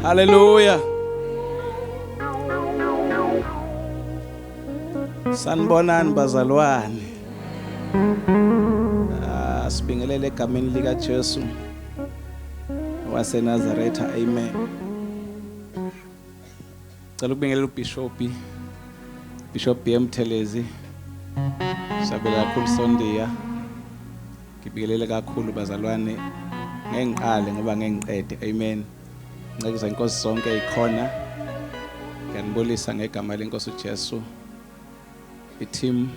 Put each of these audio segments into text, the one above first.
Hallelujah. Sanibonani bazalwane. Sibingelele egameni lika Jesu wase Nazareth. Amen. Cela ukubingelela Bishop BM Thelezi. Sabela kakhulu Sondiya. Ngibingelele kakhulu bazalwane ngengiqale ngoba ngengiqede. Amen. Ngicela inkosi zonke ikhona. Ngiyanibulisa ngegama lenkosi uJesu. I-team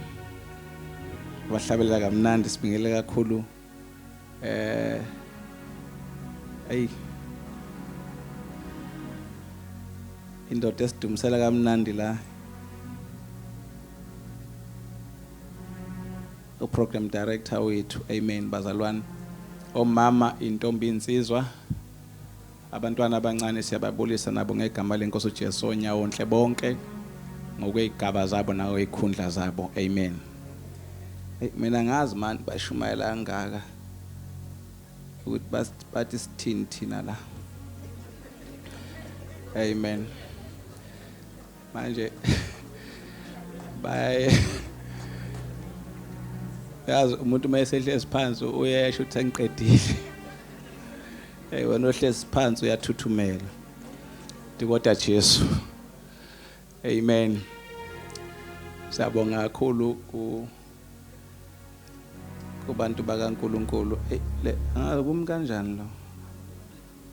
bahlabelela kamnandi sibingelele kakhulu indoda esidumisela kamnandi la program director wethu. Amen bazalwane. Omama intombi insizwa abantwana abancane siyababulisa nabo ngegama lenkosi uJesu onyawo onhle bonke ngokwezigaba zabo nawo ikhundla zabo. Amen. Mina ngazi manje bashumayela kangaka ukuthi bathi sithini thina la. Amen. Manje bye. Yazi umuntu mayesehlezi phansi uyesho ukuthi angiqedile. Wena ohlezi phansi uyathuthumela. Kodwa Jesu. Amen. Siyabonga kakhulu kubantu bakaNkulunkulu. Angazi kumi kanjani lo.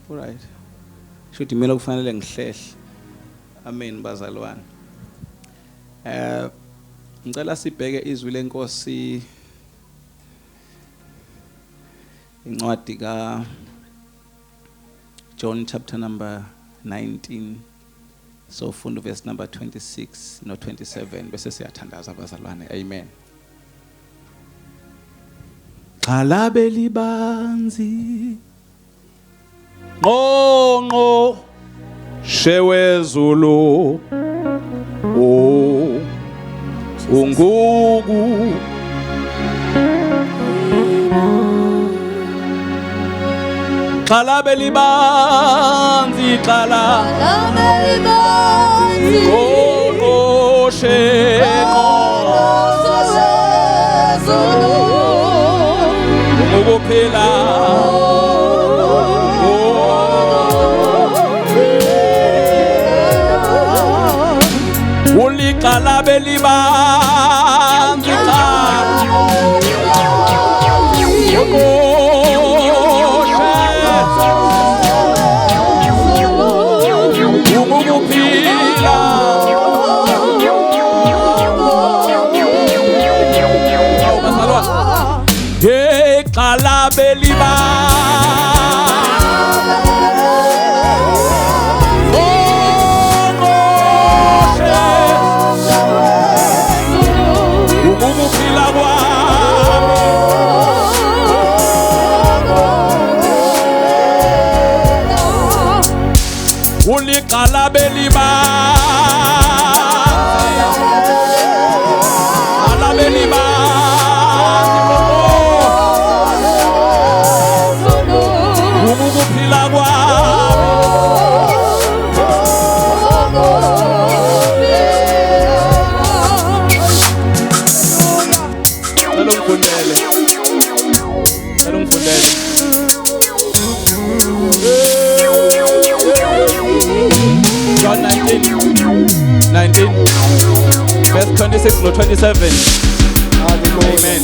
Alright. Shothi mina kufanele ngihlehle. Amen bazalwane. Ngicela sibheke izwi lenkosi incwadi ka John chapter number 19. So funda verse number 26 no 27 bese siyathandaza abazalwane. Amen. Xalabe libanzi ngqongqo shewezulu ungugu xalabe libanzi ukuphila uliqalabe libanzi xalabe ukuphila kwami uliqalabe ukuphila kwami ngifundele John 19 verse 26 to 27. Amen.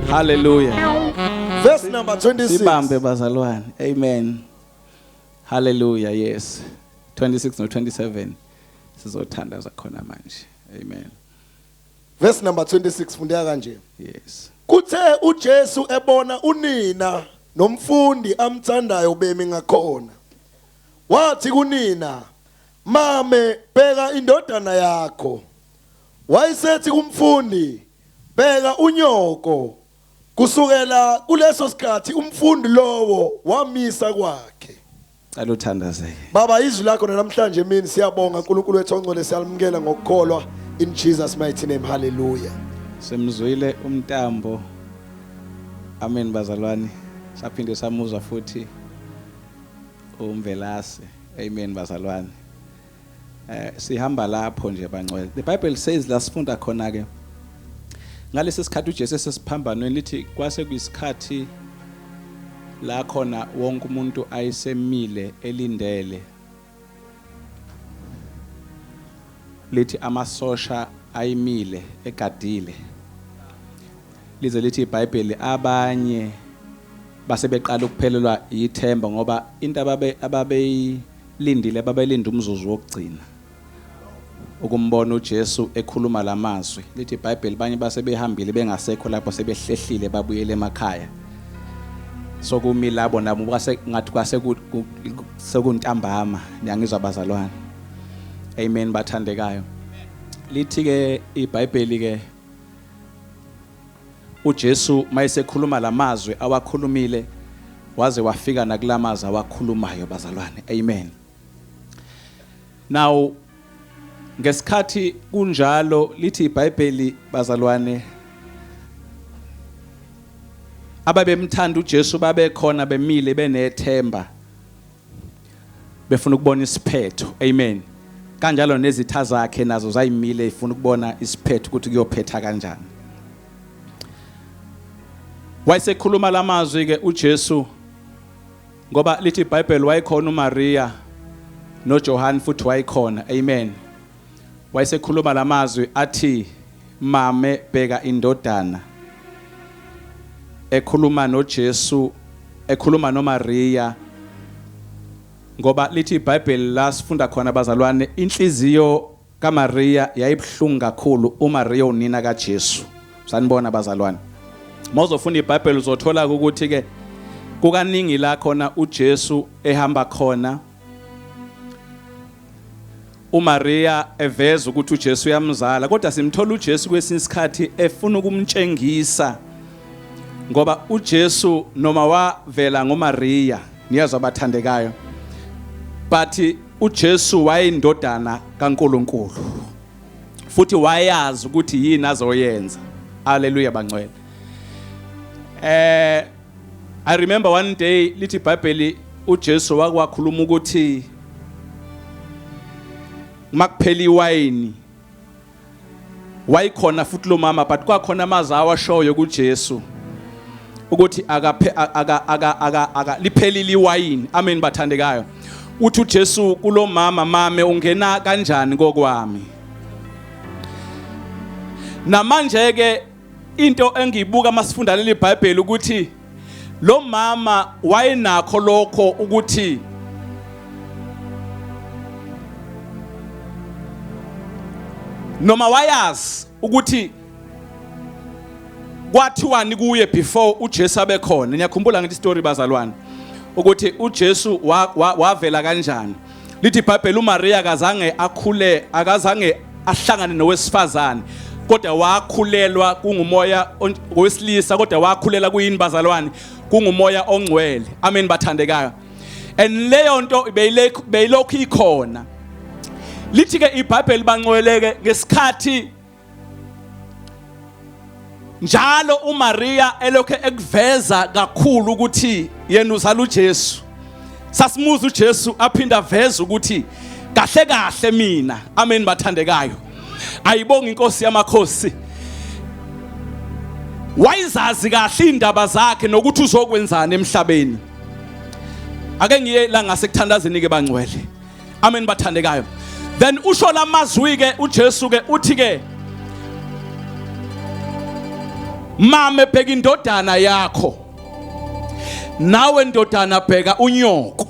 Hallelujah. Verse number 26. Sibambe bazalwane. Amen. Hallelujah. Yes. 26 no 27. Sizothandaza khona manje. Amen. Verse number 26 fundeka kanje. Yes. Kuthe uJesu ebona unina nomfundi amthandayo bemi ngakhona. Wathi kunina, "Mame, bheka indodana yakho." Wayesethi kumfundi, "Bheka unyoko." Kusukela kuleso sikhathi umfundi lowo wamisa kwakhe. Cela uthandazeke. Baba izwi lakho namhlanje mina siyabonga uNkulunkulu wethu ongcwele siyalimukela ngokukholwa in Jesus mighty name. Hallelujah. Semzwile umtambo. Amen bazalwane. Saphinde samuzwa futhi umvelase Amen bazalwane. Sihamba lapho nje bangcwele. The Bible says la sifunda khona ke ngalesi sikhathi uJesu sesiphambanweni lithi kwase kuyisikhathi la khona wonke umuntu ayisemile elindele. Lithi amasosha ayimile egadile. Lize lithi iBhayibheli abanye base beqala ukuphelelwa yithemba ngoba into ababeyilindile babelinda umzuzu wokugcina ukumbona uJesu ekhuluma lamazwi. Lithi iBhayibheli banye base behambile bengasekho lapho sebehlehlile babuyele emakhaya. Sokumilabo nabo kwase ngathi kwase sekuntambama ngiyangizwa bazalwane. Amen bathandekayo. Lithi ke iBhayibheli ke uJesu mayesekhuluma lamazwi awakhulumile waze wafika nakulamazi awakhulumayo bazalwane. Amen. Now ngesikhathi kunjalo lithi iBhayibheli bazalwane ababemthanda uJesu babekhona bemile benethemba befuna ukubona isiphetho. Amen. Kanjalo nezitha zakhe nazo zayimile ifuna ukubona isiphetho ukuthi kuyophetha kanjani. Wayesekhuluma lamazwi ke uJesu ngoba lithi iBhayibheli wayekhona uMaria noJohn futhi wayekhona. Amen. Wayesekhuluma lamazwi athi mame bheka indodana. Ekhuluma noJesu ekhuluma noMaria ngoba lithi iBhayibheli la sifunda khona bazalwane inhliziyo kaMaria yayibhlungu kakhulu uMaria unina kaJesu. Sanibona bazalwane. Mawuzofunda iBhayibheli uzothola ukuthi ke kukaningi la khona uJesu ehamba khona uMaria eveza ukuthi uJesu uyamzala kodwa simthola uJesu kwesinye isikhathi efuna ukumtshengisa ngoba uJesu noma wavela ngoMaria niyazwa abathandekayo but uJesu wayindodana kaNkulunkulu futhi wayazi ukuthi yini azoyenza. Hallelujah bangcwele. I remember one day lithi iBhayibheli uJesu wakwakhuluma ukuthi makuphela iwayini wayikhona futhi lo mama but kwakhona amazwi awashoyo kuJesu ukuthi aka liphelile iwayini. Amen bathandekayo. Uthi uJesu kulo mama mame ungena kanjani kokwami. Namanje ke into engiyibuka masifunda leli iBhayibheli ukuthi lo mama wayenakho lokho ukuthi noma wayazi ukuthi kwathiwani kuye before uJesu abekhona. Ngiyakhumbula ngithi story bazalwane ukuthi uJesu wavela kanjani. Lithi iBhayibheli uMaria akazange ahlangane nowesifazane kodwa wakhulelwa kungumoya wesilisa kodwa wakhulela kuyini bazalwane kungumoya ongcwele. Amen bathandekayo. And leyo nto beyilokhu ikhona. Lithi ke iBhayibheli bangcweleke ngesikhathi njalo uMaria elokho ekuveza kakhulu ukuthi yena uzala uJesu. Sasimuza uJesu aphinda aveza ukuthi kahle kahle mina. Amen bathandekayo. Ayibonga inkosi yamakhosi. Wayizazi kahle indaba zakhe nokuthi uzokwenzana emhlabeni. Ake ngiye la ngasekuthandazeni ke bangcwele. Amen bathandekayo. Then usho lamazwi ke uJesu ke uthi ke mame bheka indodana yakho nawe ndodana bheka unyoko.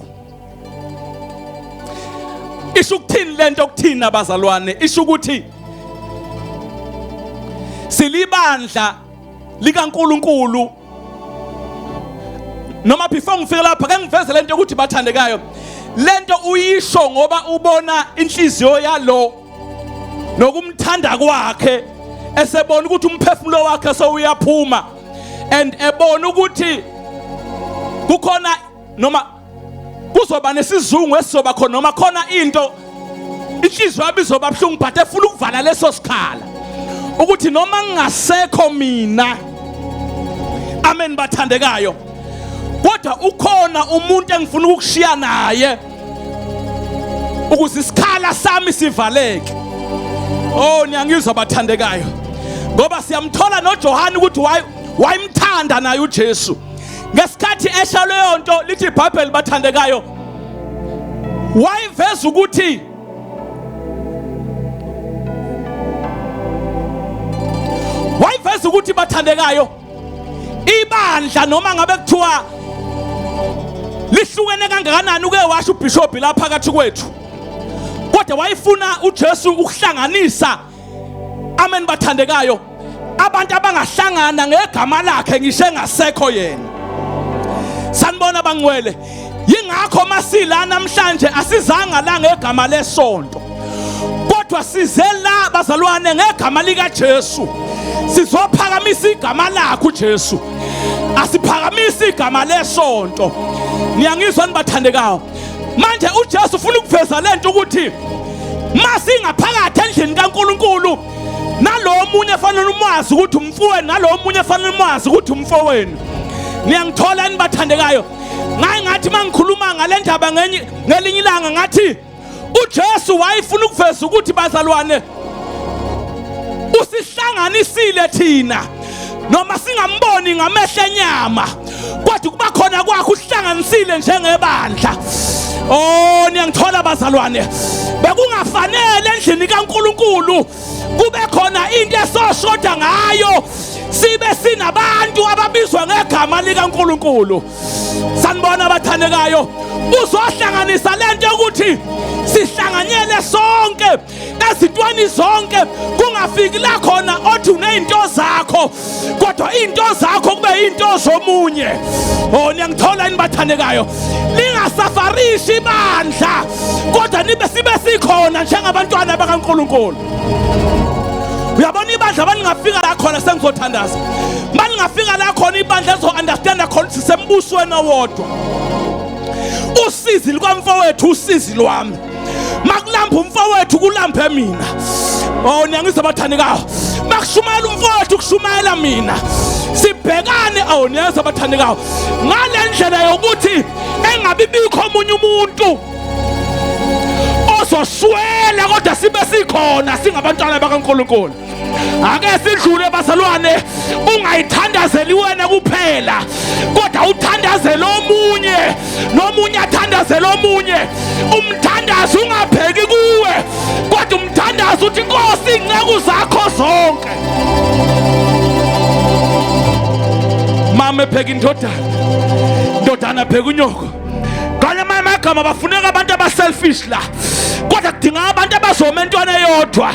Isho ukuthini lento okuthina abazalwane? Isho ukuthi silibandla likaNkulunkulu. Noma before ngifike lapha ke ngiveze lento ukuthi bathandekayo lento uyisho ngoba ubona inhliziyo yalo nokumthanda kwakhe esebona ukuthi umphefumulo wakhe sowuyaphuma and ebona ukuthi kukhona noma kuzoba nesizungu esizoba khona noma khona into inhliziyo yabizoba buhlungu but efuna ukuvala leso sikhala ukuthi noma ngingasekho mina. Amen bathandekayo. Kodwa ukhona umuntu engifuna ukushiya naye ukuze isikhala sami sivaleke. Oh niyangizwa bathandekayo, ngoba siyamthola noJohane ukuthi wayimthanda naye uJesu. Ngesikhathi esha leyo nto lithi iBhayibheli bathandekayo, wayiveza ukuthi bathandekayo ibandla noma ngabe kuthiwa lihlukene kangakanani uke washo uBishop la phakathi kwethu, kodwa wayifuna uJesu ukuhlanganisa, amen bathandekayo, abantu abangahlangana ngegama lakhe ngisho engasekho yena. Sanibona bangcwele, yingakho masila namhlanje asizanga la ngegama lesonto, kodwa sizela bazalwane ngegama lika Jesu. Sizophakamisa igama lakhe uJesu, asiphakamisa igama lesonto. Niyangizwa nibathandekayo, manje uJesu ufuna ukuveza lento ukuthi masingaphakathi endlini kaNkulunkulu, nalomunye efanele umwazi ukuthi umfowenu, nalomunye efanele umwazi ukuthi umfowenu. Niyangithola nibathandekayo, ngathi mangikhuluma ngale ndaba ngelinye ilanga ngathi uJesu wayefuna ukuveza ukuthi bazalwane usihlanganisile thina, noma singamboni ngamehlo enyama, kodwa kuba khona kwakho uhlanganisile njengebandla. Oh niyangithola bazalwane, bekungafanele endlini kaNkulunkulu kube khona into esoshoda ngayo, sibe sinabantu ababizwa ngegama likaNkulunkulu. Sanibona bathandekayo, uzohlanganisa lento ukuthi sihlanganyele sonke ezintweni zonke, kungafiki la khona othi unezinto zakho kodwa into zakho kube into zomunye. Oh niyangithola nibathandekayo, lingasafarishi ibandla kodwa nibe sibe sikhona njengabantwana bakaNkulunkulu. Uyabona ibandla balingafika la khona sengizothandaza, balingafika la khona ibandla lizo understand khona sisembusweni owodwa. Usizi likamfowethu usizi lwami, makulamba umfowethu kulambe mina. Oh niyangizwa bathandekayo, makushumayela umfowethu kushumayela mina, sibhekane. Oh niyangizwa bathandekayo, ngale ndlela yokuthi engabibikho omunye umuntu ozoswela kodwa sibe sikhona singabantwana bakaNkulunkulu. Ake sidlule bazalwane, ungayithandazeli wena kuphela kodwa uthandazele omunye, nomunye athandazele omunye. Umthandazo ungapheki kuwe kodwa umthandazo uthi Nkosi inceku zakho zonke. Mama epheka indodana pheka unyoko. Ngale amagama bafuneka abantu abaselfish la, kodwa kudinga abantu abazoma intwana eyodwa,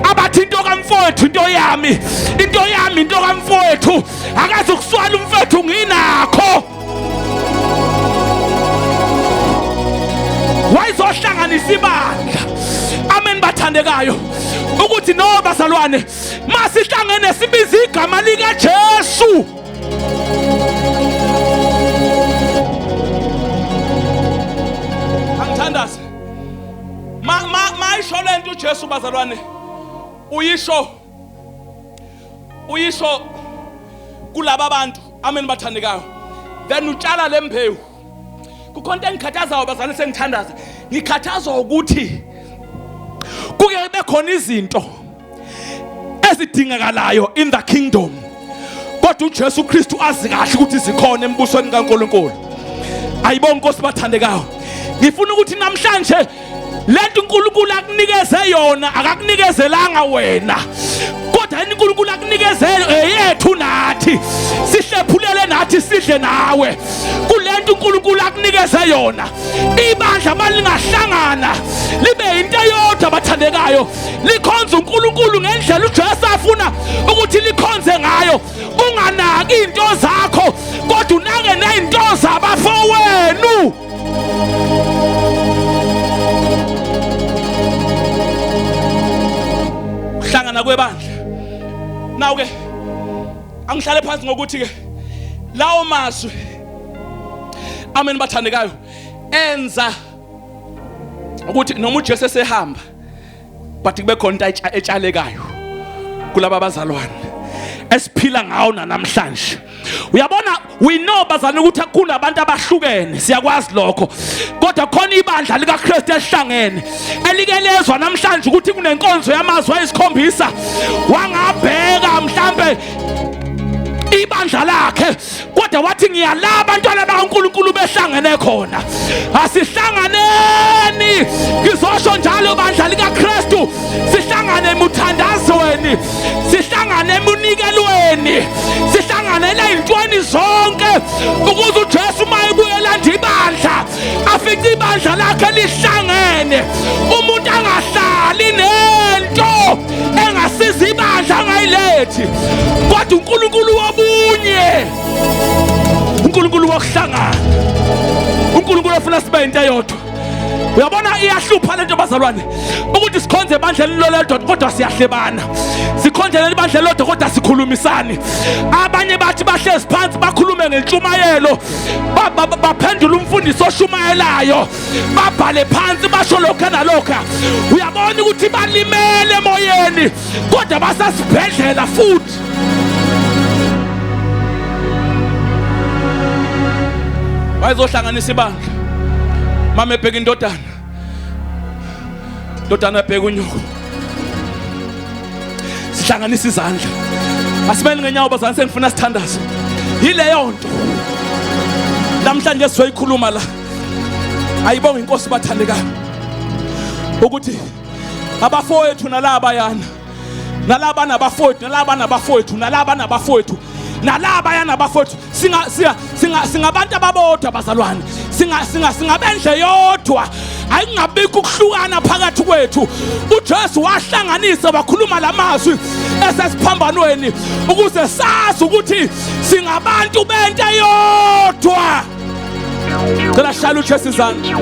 abathi into kamfowethu into yami, into yami into kamfowethu, akaze ukuswala umfowethu nginakho. Wayizohlanganisa ibandla, amen bathandekayo, ukuthi no bazalwane masihlangene sibiza igama lika Jesu. Angithandaze mayisho lento uJesu bazalwane, uyisho kulaba abantu, amen bathandekayo, then utshala lembewu. Kukhona engikhathazayo bazalwane, sengithandaza, ngikhathazwa ukuthi kuke kube khona izinto ezidingakalayo in the kingdom, kodwa uJesu Kristu azi kahle ukuthi zikhona embusweni kaNkulunkulu. Ayibonke Nkosi bathandekayo, ngifuna ukuthi namhlanje lento uNkulunkulu akunikeze yona akakunikezelanga wena, kodwa uNkulunkulu akunikeze yethu nathi sihlephulele nathi sidle nawe. Kulento uNkulunkulu akunikeze yona, ibandla malingahlangana libe into eyodwa bathandekayo, likhonza uNkulunkulu ngendlela uJesu afuna ukuthi likhonze ngayo. Unganaki into zakho kodwa unake nezinto zabafowenu. Hlangana kwebandla. Nawu ke angihlale phansi ngokuthi ke lawo mazwi, amen bathandekayo, enza ukuthi noma uJesu esehamba but kube khona into etshalekayo kulaba bazalwane. esiphila ngawo namhlanje. Uyabona, we know bazana ukuthi kunabantu abahlukene, siyakwazi lokho. Kodwa khona ibandla likaKristu elihlangene elikelezwa namhlanje ukuthi kunenkonzo yamazwi ayisikhombisa. Wangabheka mhlambe ibandla lakhe kodwa wathi ngiyalaba abantwana bakaNkulunkulu behlangene khona. Asihlanganeni, ngizosho njalo bandla likaKristu, sihlangane emuthandazweni, sihlangane emunikelweni, sihlanganele izintweni zonke ukuze uJesu mayebuyela nje ibandla afice ibandla lakhe lihlangene. Umuntu angahlali nento engasiza ibandla angayilethi, kodwa uNkulunkulu wobunye, uNkulunkulu wokuhlangana, uNkulunkulu ofuna sibe into eyodwa. Uyabona iyahlupha lento bazalwane ukuthi sikhonze ibandla lilodwa kodwa siyahlebana, sikhonze leli bandla lilodwa kodwa sikhulumisani. Abanye bathi bahlezi phansi bakhulume ngentshumayelo, baphendula umfundisi oshumayelayo, babhale phansi basho lokho nalokho. Uyabona ukuthi balimele emoyeni kodwa basasibhedlela futhi. Bayizohlanganisa ibandla. Mama ebheka indodana, indodana ebheka unyoko, sihlanganisa izandla, asimele ngenyawo bazana, sengifuna sithandaze. Yileyo nto namhlanje sizoyikhuluma la. Ayibonga inkosi bathandekayo ukuthi abafowethu nalaba yana, nalaba nabafowethu, nalaba nabafowethu, nalaba nabafowethu, nalaba yana bafowethu, singabantu ababodwa bazalwane, singabendle yodwa, ayingabikho ukuhlukana phakathi kwethu. uJesu wahlanganisa wakhuluma lamazwi esesiphambanweni ukuze sazi ukuthi singabantu bento yodwa. Cela hlala uJesu izandla.